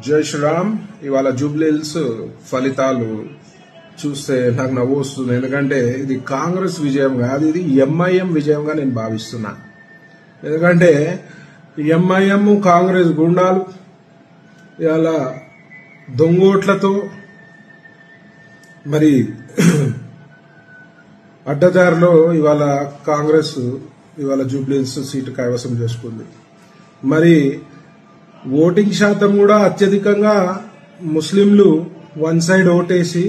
జై శ్రీరామ్. ఇవాళ జూబ్లీహిల్స్ ఫలితాలు చూస్తే నాకు నవ్వు వస్తుంది. ఎందుకంటే ఇది కాంగ్రెస్ విజయం కాదు, ఇది ఎంఐఎం విజయంగా నేను భావిస్తున్నా. ఎందుకంటే ఎంఐఎం కాంగ్రెస్ గుండాలు ఇవాళ దొంగోట్లతో మరి అడ్డదారిలో ఇవాళ కాంగ్రెస్ ఇవాళ జూబ్లీహిల్స్ సీటు కైవసం చేసుకుంది. మరి ఓటింగ్ శాతం కూడా అత్యధికంగా ముస్లింలు వన్ సైడ్ ఓటేసి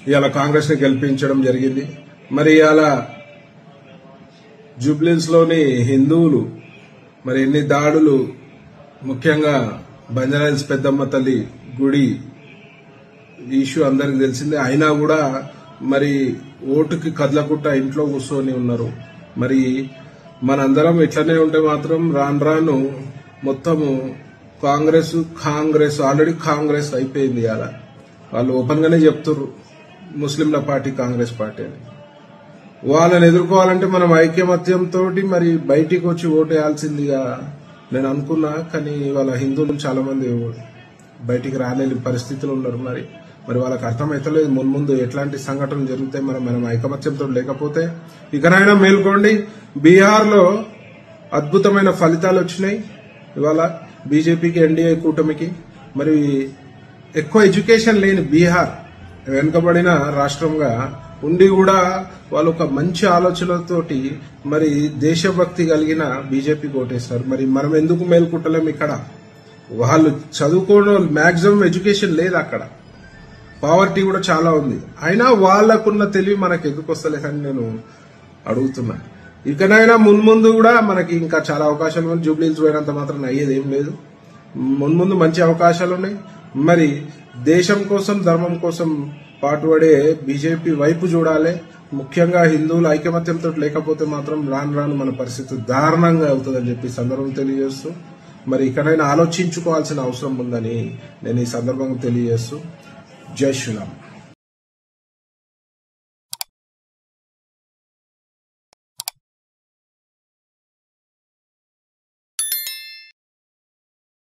ఇవాళ కాంగ్రెస్ ని గెలిపించడం జరిగింది. మరి ఇవాళ జూబ్లీహిల్స్ లోని హిందువులు మరి ఎన్ని దాడులు, ముఖ్యంగా బంజారాహిల్స్ పెద్దమ్మ తల్లి గుడి ఇష్యూ అందరికి తెలిసిందే. అయినా కూడా మరి ఓటుకి కదలకుండా ఇంట్లో కూర్చొని ఉన్నారు. మరి మనందరం ఇట్లనే ఉంటే మాత్రం రాను రాను మొత్తము కాంగ్రెస్ ఆల్రెడీ కాంగ్రెస్ అయిపోయింది. అలా వాళ్ళు ఓపెన్ గానే చెప్తున్నారు ముస్లింల పార్టీ కాంగ్రెస్ పార్టీ అని. వాళ్ళని ఎదుర్కోవాలంటే మనం ఐక్యమత్యంతో మరి బయటికి వచ్చి ఓటేయాల్సిందిగా నేను అనుకున్నా. కానీ వాళ్ళ హిందువులు చాలా మంది బయటికి రాలేని పరిస్థితులు ఉన్నారు. మరి వాళ్ళకి అర్థమైతలేదు ముందు ఎట్లాంటి సంఘటనలు జరుగుతాయి. మనం ఐకమత్యంతో లేకపోతే ఇకనైనా మేల్కోండి. బీహార్ లో అద్భుతమైన ఫలితాలు వచ్చినాయి ఇవాళ బీజేపీకి, ఎన్డీఏ కూటమికి. మరి ఎక్కువ ఎడ్యుకేషన్ లేని బీహార్ వెనుకబడిన రాష్ట్రంగా ఉండి కూడా వాళ్ళు ఒక మంచి ఆలోచనలతోటి మరి దేశభక్తి కలిగిన బీజేపీకి ఓటేస్తారు. మరి మనం ఎందుకు మేల్కుంటలేం? ఇక్కడ వాళ్ళు చదువుకోవడం మాక్సిమం ఎడ్యుకేషన్ లేదు, అక్కడ పావర్టీ కూడా చాలా ఉంది. అయినా వాళ్లకున్న తెలివి మనకు ఎందుకు వస్తలేదని నేను అడుగుతున్నా. ఇకనైనా ముందు కూడా మనకి ఇంకా చాలా అవకాశాలు ఉన్నాయి. జూబ్లీహిల్స్ పోయినంత మాత్రం అయ్యేది ఏం లేదు. ముందు మంచి అవకాశాలు ఉన్నాయి. మరి దేశం కోసం, ధర్మం కోసం పాటుపడే బీజేపీ వైపు చూడాలి. ముఖ్యంగా హిందువులు ఐకమత్యంతో లేకపోతే మాత్రం రాను మన పరిస్థితి దారుణంగా అవుతుందని చెప్పి సందర్భం తెలియజేస్తూ మరి ఇకనైనా ఆలోచించుకోవాల్సిన అవసరం ఉందని నేను ఈ సందర్భంగా తెలియజేస్తూ జై శ్రీరామ్.